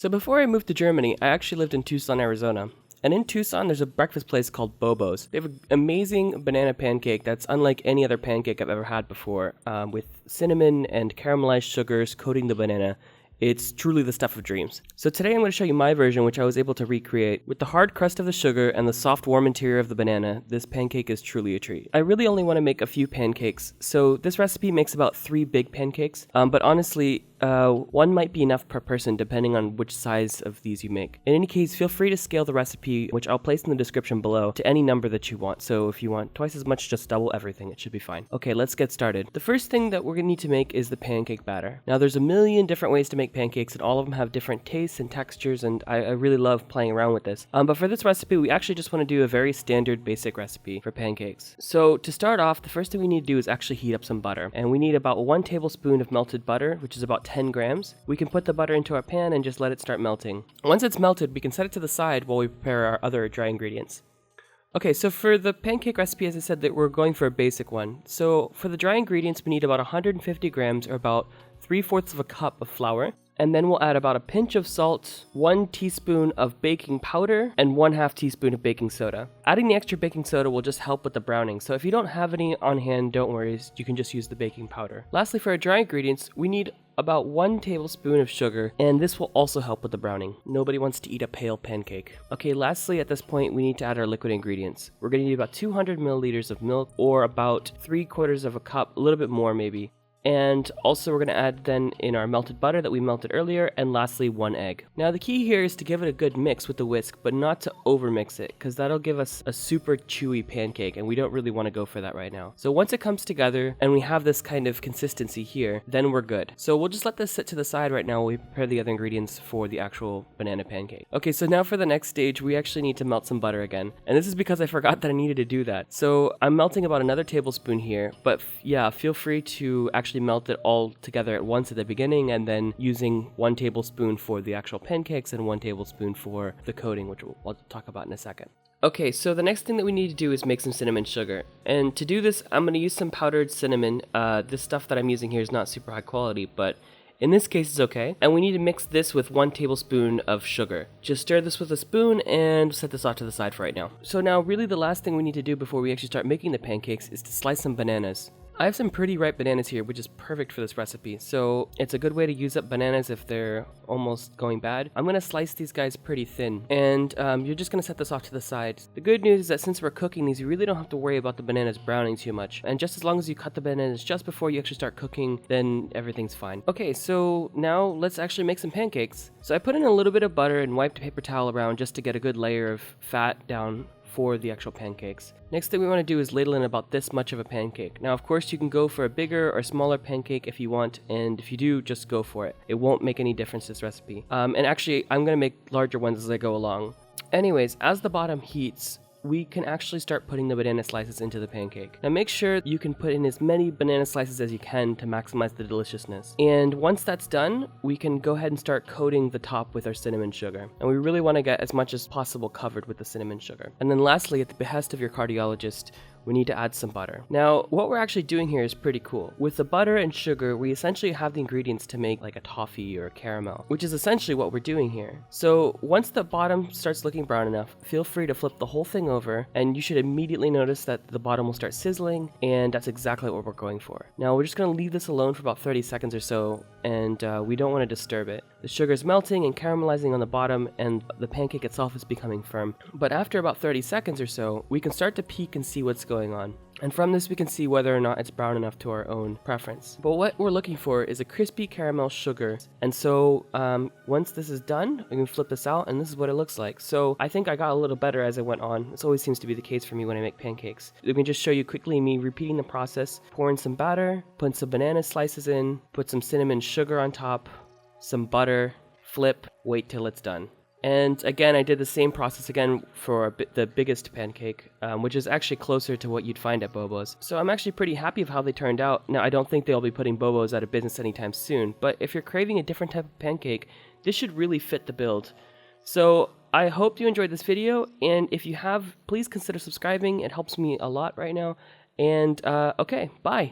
So before I moved to Germany, I actually lived in Tucson, Arizona. And in Tucson, there's a breakfast place called Bobo's. They have an amazing banana pancake that's unlike any other pancake I've ever had before, with cinnamon and caramelized sugars coating the banana. It's truly the stuff of dreams. So today I'm going to show you my version, which I was able to recreate. With the hard crust of the sugar and the soft warm interior of the banana, this pancake is truly a treat. I really only want to make a few pancakes, so this recipe makes about 3 big pancakes, but honestly, one might be enough per person depending on which size of these you make. In any case, feel free to scale the recipe, which I'll place in the description below, to any number that you want. So if you want twice as much, just double everything. It should be fine. Okay, let's get started. The first thing that we're going to need to make is the pancake batter. Now there's a million different ways to make pancakes, and all of them have different tastes and textures, and I really love playing around with this. But for this recipe, we actually just want to do a very standard basic recipe for pancakes. So to start off, the first thing we need to do is actually heat up some butter. And we need about 1 tablespoon of melted butter, which is about 10 grams. We can put the butter into our pan and just let it start melting. Once it's melted, we can set it to the side while we prepare our other dry ingredients. Okay, so for the pancake recipe, as I said, that we're going for a basic one. So for the dry ingredients, we need about 150 grams, or about 3/4 of a cup of flour. And then we'll add about a pinch of salt, 1 teaspoon of baking powder, and 1/2 teaspoon of baking soda. Adding the extra baking soda will just help with the browning, so if you don't have any on hand, don't worry, you can just use the baking powder. Lastly, for our dry ingredients, we need about 1 tablespoon of sugar, and this will also help with the browning. Nobody wants to eat a pale pancake. Okay, lastly, at this point, we need to add our liquid ingredients. We're going to need about 200 milliliters of milk, or about 3/4 of a cup, a little bit more maybe. And also we're going to add then in our melted butter that we melted earlier, and lastly 1 egg. Now the key here is to give it a good mix with the whisk, but not to over mix it, because that'll give us a super chewy pancake, and we don't really want to go for that right now. So once it comes together and we have this kind of consistency here, then we're good. So we'll just let this sit to the side right now while we prepare the other ingredients for the actual banana pancake. Okay, so now for the next stage, we actually need to melt some butter again, and this is because I forgot that I needed to do that. So I'm melting about another tablespoon here, but yeah, feel free to actually melt it all together at once at the beginning, and then using 1 tablespoon for the actual pancakes and 1 tablespoon for the coating, which we'll talk about in a second. Okay, so the next thing that we need to do is make some cinnamon sugar. And to do this, I'm going to use some powdered cinnamon. This stuff that I'm using here is not super high quality, but in this case it's okay. And we need to mix this with 1 tablespoon of sugar. Just stir this with a spoon and set this off to the side for right now. So now really the last thing we need to do before we actually start making the pancakes is to slice some bananas. I have some pretty ripe bananas here, which is perfect for this recipe, so it's a good way to use up bananas if they're almost going bad. I'm going to slice these guys pretty thin, and you're just going to set this off to the side. The good news is that since we're cooking these, you really don't have to worry about the bananas browning too much, and just as long as you cut the bananas just before you actually start cooking, then everything's fine. Okay, so now let's actually make some pancakes. So I put in a little bit of butter and wiped a paper towel around just to get a good layer of fat down for the actual pancakes. Next thing we want to do is ladle in about this much of a pancake. Now of course you can go for a bigger or smaller pancake if you want, and if you do, just go for it. It won't make any difference this recipe. And actually I'm going to make larger ones as I go along. Anyways, as the bottom heats, we can actually start putting the banana slices into the pancake. Now make sure you can put in as many banana slices as you can to maximize the deliciousness. And once that's done, we can go ahead and start coating the top with our cinnamon sugar. And we really want to get as much as possible covered with the cinnamon sugar. And then lastly, at the behest of your cardiologist, we need to add some butter. Now, what we're actually doing here is pretty cool. With the butter and sugar, we essentially have the ingredients to make like a toffee or a caramel, which is essentially what we're doing here. So once the bottom starts looking brown enough, feel free to flip the whole thing over, and you should immediately notice that the bottom will start sizzling, and that's exactly what we're going for. Now we're just going to leave this alone for about 30 seconds or so, and we don't want to disturb it. The sugar is melting and caramelizing on the bottom, and the pancake itself is becoming firm. But after about 30 seconds or so, we can start to peek and see what's going on. And from this we can see whether or not it's brown enough to our own preference. But what we're looking for is a crispy caramel sugar. And so once this is done, we can flip this out, and this is what it looks like. So I think I got a little better as I went on. This always seems to be the case for me when I make pancakes. Let me just show you quickly me repeating the process. Pour in some batter, put some banana slices in, put some cinnamon sugar on top, some butter, flip, wait till it's done. And again, I did the same process again for the biggest pancake, which is actually closer to what you'd find at Bobo's. So I'm actually pretty happy with how they turned out. Now, I don't think they'll be putting Bobo's out of business anytime soon, but if you're craving a different type of pancake, this should really fit the build. So I hope you enjoyed this video, and if you have, please consider subscribing. It helps me a lot right now. And okay, bye.